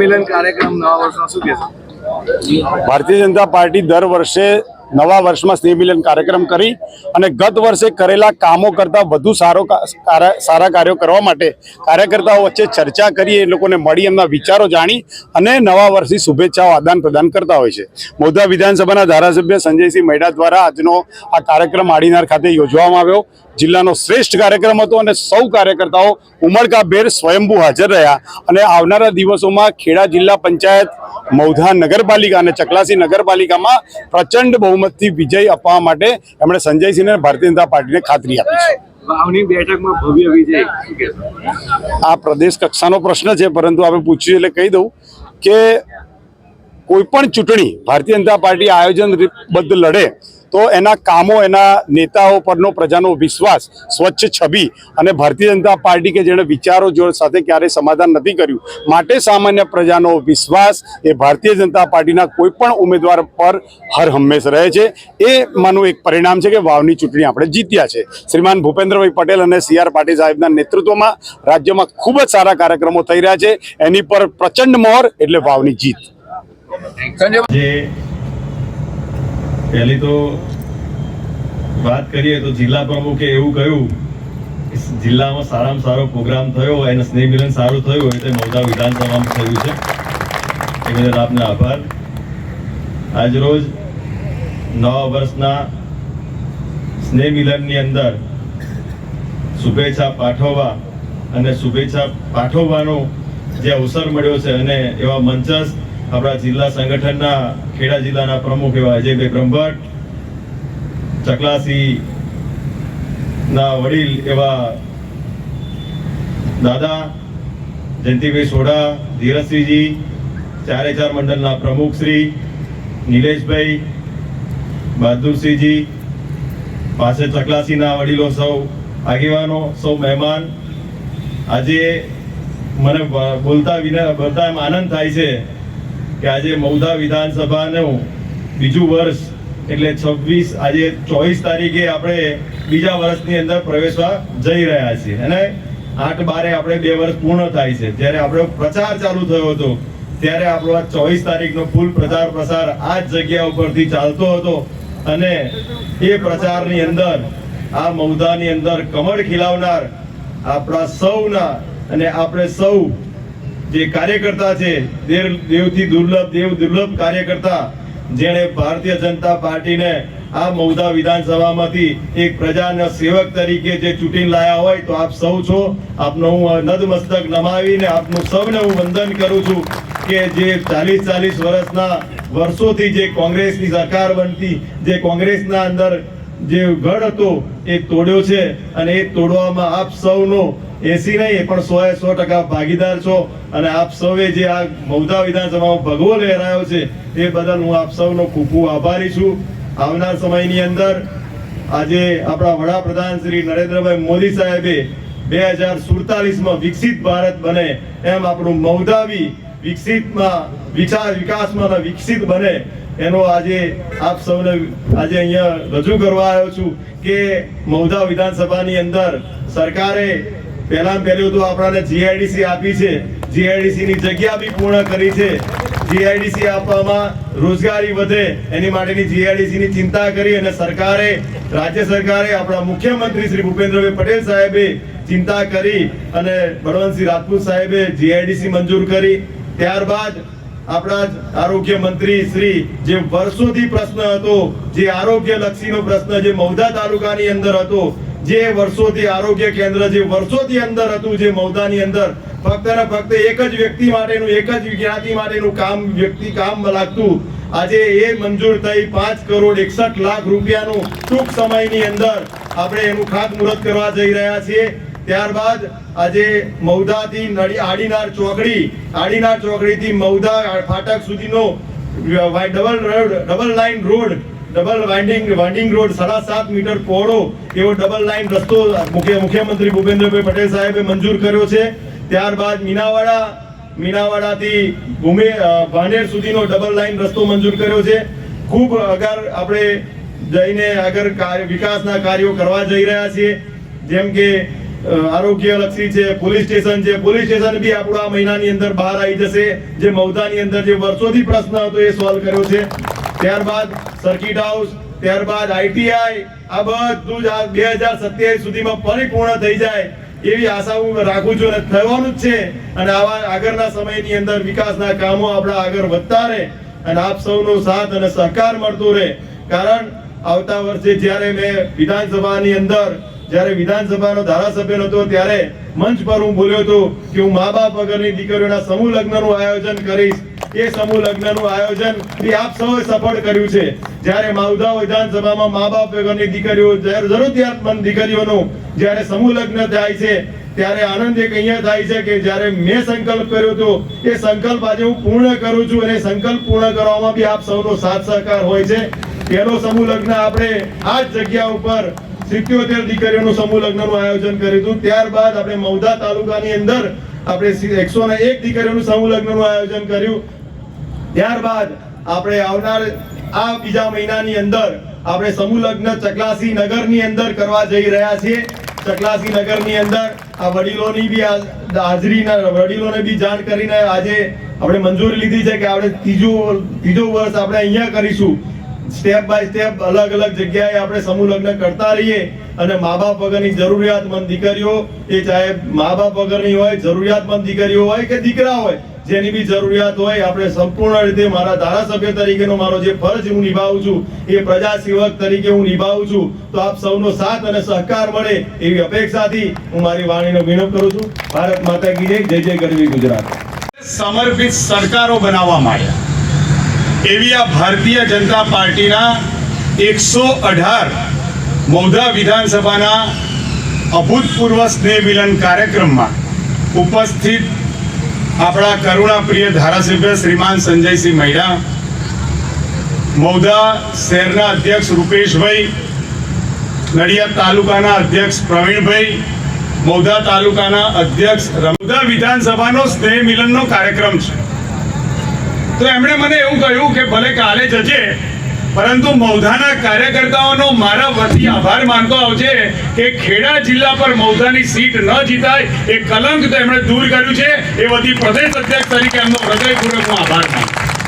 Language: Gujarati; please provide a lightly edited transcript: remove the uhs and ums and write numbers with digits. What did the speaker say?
મિલન કાર્યક્રમ નવા વર્ષમાં શું કહેશો? ભારતીય જનતા પાર્ટી દર વર્ષે નવા વર્ષમાં સ્નેહ મિલન કાર્યક્રમ કરી અને ગત વર્ષે કરેલા કામો કરતાં વધુ સારા કાર્યો કરવા માટે કાર્યકર્તાઓ વચ્ચે ચર્ચા કરી, એ લોકોને મળી, એમના વિચારો જાણી અને નવા વર્ષની શુભેચ્છાઓ આદાન પ્રદાન કરતા હોય છે. મહુધા વિધાનસભાના ધારાસભ્ય સંજયસિંહ મૈડા દ્વારા આજનો આ કાર્યક્રમ આડીનાર ખાતે યોજવામાં આવ્યો. જિલ્લાનો શ્રેષ્ઠ કાર્યક્રમ હતો અને સૌ કાર્યકર્તાઓ ઉમળકાભેર સ્વયંભૂ હાજર રહ્યા અને આવનારા દિવસોમાં ખેડા જિલ્લા પંચાયત, મહુધા નગરપાલિકા અને ચકલાસી નગરપાલિકામાં પ્રચંડ બહુમતથી વિજય અપાવવા માટે એમણે સંજયસિંહને ભારતીય જનતા પાર્ટીને ખાતરી આપી છે. વાવની બેઠકમાં ભવ્ય વિજય શું કહેશો? આ પ્રદેશ કક્ષાનો પ્રશ્ન છે, પરંતુ આપણે પૂછ્યું એટલે કહી દઉં કે કોઈ પણ ચૂંટણી ભારતીય જનતા પાર્ટી આયોજનબદ્ધ લડે તો એના કામો, એના નેતાઓ પરનો પ્રજાનો વિશ્વાસ, સ્વચ્છ છબી અને ભારતીય જનતા પાર્ટી કે જેણે વિચારો જોડ સાથે ક્યારેય સમાધાન નથી કર્યું, માટે સામાન્ય પ્રજાનો વિશ્વાસ એ ભારતીય જનતા પાર્ટીના કોઈ પણ ઉમેદવાર પર હર હંમેશ રહે છે. એ માનું એક પરિણામ છે કે વાવની ચૂંટણી આપણે જીત્યા છે. શ્રીમાન ભૂપેન્દ્રભાઈ પટેલ અને CR પાટીલ સાહેબના નેતૃત્વમાં રાજ્યમાં ખૂબ જ સારા કાર્યક્રમો થઈ રહ્યા છે. એની પર પ્રચંડ મોહર એટલે વાવની જીત. પહેલી તો વાત કરીએ તો જિલ્લા પ્રમુખે એવું કહ્યું કે જિલ્લામાં સારામાં સારો પ્રોગ્રામ થયો હોય અને સ્નેહ મિલન સારું થયું હોય તે મહુધા વિધાનસભામાં થયું છે. એ બદલ આપને આભાર. આજરોજ નવા વર્ષના સ્નેહ મિલનની અંદર શુભેચ્છા પાઠવવા અને શુભેચ્છા પાઠવવાનો જે અવસર મળ્યો છે અને એવા મંચસ્થ આપણા જિલ્લા સંગઠનના ખેડા જિલ્લાના પ્રમુખ એવા અજયભાઈ બ્રહ્મભટ્ટ, ચકલાસી ના વડીલ એવા દાદા જયંતિભાઈ સોઢા, ધીરજસિંહજી, ચારે ચાર મંડળના પ્રમુખ શ્રી નિલેશભાઈ, બહાદુરસિંહજી, પાસે ચકલાસીના વડીલો, સૌ આગેવાનો, સૌ મહેમાન, આજે મને બોલતા આનંદ થાય છે કે આજે મહુધા વિધાનસભાનું બીજું વર્ષ એટલે 24 તારીખે આપણે બીજા વર્ષની અંદર પ્રવેશવા જઈ રહ્યા છીએ અને 8/12 આપણે 2 વર્ષ પૂર્ણ થાય છે. જ્યારે આપણો પ્રચાર ચાલુ થયો હતો ત્યારે આપણો 24 તારીખનો ફૂલ પ્રચાર પ્રસાર આ જ જગ્યા ઉપરથી ચાલતો હતો અને એ પ્રચારની અંદર આ મહુધાની અંદર કમળ ખીલાવનાર આપણા સૌના અને આપણે સૌ જે કાર્યકર્તા છે, દેવથી દુર્લભ કાર્યકર્તા, જેણે ભારતીય જનતા પાર્ટીને આ મહુધા વિધાનસભામાંથી એક પ્રજાના સેવક તરીકે જે ચૂંટીને લાયા હોય તો આપ સૌ છો. આપનો હું નતમસ્તક નમાવીને આપનું સૌને હું વંદન કરું છું કે જે 40 વર્ષના વર્ષોથી જે કોંગ્રેસની સરકાર બનતી, જે કોંગ્રેસના અંદર જે ગઢ હતો એ તોડ્યો છે અને એ તોડવામાં આપ સૌનો 80 નહીં પણ 100% ભાગીદાર છો અને આપ સૌએ જે આ મહુધા વિધાનસભામાં ભગવો લહેરાયો છે એ બદલ હું આપ સૌનો ખૂબ આભારી છું. આવનાર સમયની અંદર આજે આપણા વડાપ્રધાન શ્રી નરેન્દ્રભાઈ મોદી સાહેબે 2047માં વિકસિત ભારત બને એમ આપણું મહુધા બી વિકાસમાં વિકસિત બને એનો આજે આપ સૌને આજે અહીંયા રજૂ કરવા આવ્યો છું કે મહુધા વિધાનસભાની અંદર સરકારે પહેલું તો આપણને GIDC આપી છે. GIDC ની જગ્યા બી પૂર્ણ કરી છે. GIDC આપવામાં રોજગારી વધે એની માટેની GIDC ની ચિંતા કરી અને રાજ્ય સરકારે આપણા મુખ્યમંત્રી શ્રી ભૂપેન્દ્રભાઈ પટેલ સાહેબે ચિંતા કરી અને બળવંતસિંહ રાજપૂત સાહેબે GIDC મંજૂર કરી. ત્યારબાદ આપણા આરોગ્ય મંત્રી શ્રી જે વર્ષોથી પ્રશ્ન હતો, જે આરોગ્ય લક્ષીનો પ્રશ્ન જે મહુધા તાલુકાની અંદર હતો, જે વર્ષોથી આરોગ્ય કેન્દ્ર જે વર્ષોથી અંદર હતું, જે મહુધાની અંદર ફક્ત ને ફક્ત એક જ વ્યક્તિ માટેનું, એક જ જ્ઞાતિ માટેનું કામ લાગતું, આજે એ મંજૂર થઈ 5,61,00,000 રૂપિયાનું ટૂંક સમયની અંદર આપણે એનું ખાતમુહૂર્ત કરવા જઈ રહ્યા છીએ. ત્યારબાદ આજે મહુધાથી આડીનાર ચોકડીથી મહુધા ફાટક સુધીનો double line road, double winding road 7.5 metre પહોળો એવો ડબલ લાઇન રસ્તો મુખ્યમંત્રી ભૂપેન્દ્રભાઈ પટેલ સાહેબે મંજૂર કર્યો છે. ત્યારબાદ મીનાવાડાથી ભાંડેર સુધીનો ડબલ લાઇન રસ્તો મંજૂર કર્યો છે. ખૂબ આગળ આપણે જઈને આગળ વિકાસના કાર્યો કરવા જઈ રહ્યા છીએ. જેમ કે આરોગ્યલક્ષી છે, પોલીસ સ્ટેશન છે, પોલીસ સ્ટેશન બી આપણું આ મહિનાની અંદર બહાર આવી જશે. જે મૌદાની અંદર જે વર્ષોથી પ્રશ્ન હતો એ સોલ્વ કર્યો છે. ત્યારબાદ સર્કિટ હાઉસ, ત્યારબાદ ITI, આ બધું જ આ 2027 સુધીમાં પરિપૂર્ણ થઈ જાય એવી આશા હું રાખું છું અને થવાનું જ છે. અને આવા આગળના સમયની અંદર વિકાસના કામો આપણા આગળ વધતા રહે અને આપ સૌનો સાથ અને સહકાર મળતો રહે. કારણ આવતા વર્ષે જ્યારે મેં વિધાનસભાની અંદર જ્યારે વિધાનસભાનો ધારાસભ્ય હતો ત્યારે મંચ પર હું બોલ્યો હતો કે હું મા બાપ વગરની દીકરીઓના સમૂહ લગ્નનું આયોજન કરીશ. એ સમૂહ લગ્નનું આયોજન બી આપ સૌએ સફળ કર્યું છે. જ્યારે માવદા વિધાનસભામાં મા બાપ વગરની દીકરીઓ જરૂરિયાતમંદ દીકરીઓનું જ્યારે સમૂહ લગ્ન થાય છે ત્યારે આનંદ એક અહીંયા થાય છે કે જ્યારે મેં સંકલ્પ કર્યો હતો એ સંકલ્પ આજે હું પૂર્ણ કરું છું અને સંકલ્પ પૂર્ણ કરવામાં બી આપ સૌનો સાથ સહકાર હોય છે. પહેલો સમૂહ લગ્ન આપણે આ જ જગ્યા ઉપર 77 દીકરીઓનું સમૂહ લગ્નનું આયોજન કર્યું હતું. ત્યારબાદ આપણે મૌદા તાલુકાની અંદર આપણે 101 દીકરીઓનું સમૂહ લગ્નનું આયોજન કર્યું. ત્યારબાદ આપણે આવનાર આ બીજા મહિનાની અંદર આપણે સમૂહ લગ્ન ચકલાસી નગરની અંદર કરવા જઈ રહ્યા છીએ. ચકલાસી નગરની અંદર આ વડીલોની બી હાજરીના વડીલોને બી જાણ કરીને આજે આપણે મંજૂરી લીધી છે કે આપણે ત્રીજો વર્ષ આપણે અહીંયા કરીશું. સ્ટેપ બાય સ્ટેપ અલગ અલગ જગ્યાએ આપણે સમૂહ લગ્ન કરતા રહીએ અને મા બાપ વગરની જરૂરિયાતમંદ દીકરીઓ, એ ચાહે મા બાપ વગરની હોય, જરૂરિયાતમંદ દીકરીઓ હોય કે દીકરા હોય, જેની બી જરૂરિયાત હોય, આપણે સંપૂર્ણ રીતે મારા ધારાસભ્ય તરીકેનો મારો જે ફરજ હું નિભાવું છું એ પ્રજા સેવક તરીકે હું નિભાવું છું. તો આપ સૌનો સાથ અને સહકાર મળે એવી અપેક્ષાથી હું મારી વાણીનો વિનોદ કરું છું. ભારત માતા કી જય. જય જય ગરવી ગુજરાત. સમર્પિત સરકારો બનાવવા માંડ્યા એવી આ ભારતીય જનતા પાર્ટીના 118 મૌધા વિધાનસભાના અભૂતપૂર્વ સ્નેહ મિલન કાર્યક્રમમાં ઉપસ્થિત આપણા કરુણાપ્રિય ધારાસભ્ય શ્રીમાન સંજયસિંહ મૈડા, મૌધા શહેરના અધ્યક્ષ રૂપેશભાઈ, નડિયાદ તાલુકાના અધ્યક્ષ પ્રવીણભાઈ, મૌધા તાલુકાના અધ્યક્ષ મૌધા વિધાનસભાનો સ્નેહ મિલનનો કાર્યક્રમ છે. તો એમણે મને એવું કહ્યું કે ભલે કાલે જજે, પરંતુ મૌધાના કાર્યકર્તાઓનો મારા વતી આભાર માનતો આવજે કે ખેડા જિલ્લા પર મૌધાની સીટ ન જીતાય એ કલંક તો એમણે દૂર કર્યું છે. એ વતી પ્રદેશ અધ્યક્ષ તરીકે એમનો હૃદયપૂર્વક હું આભાર માનું.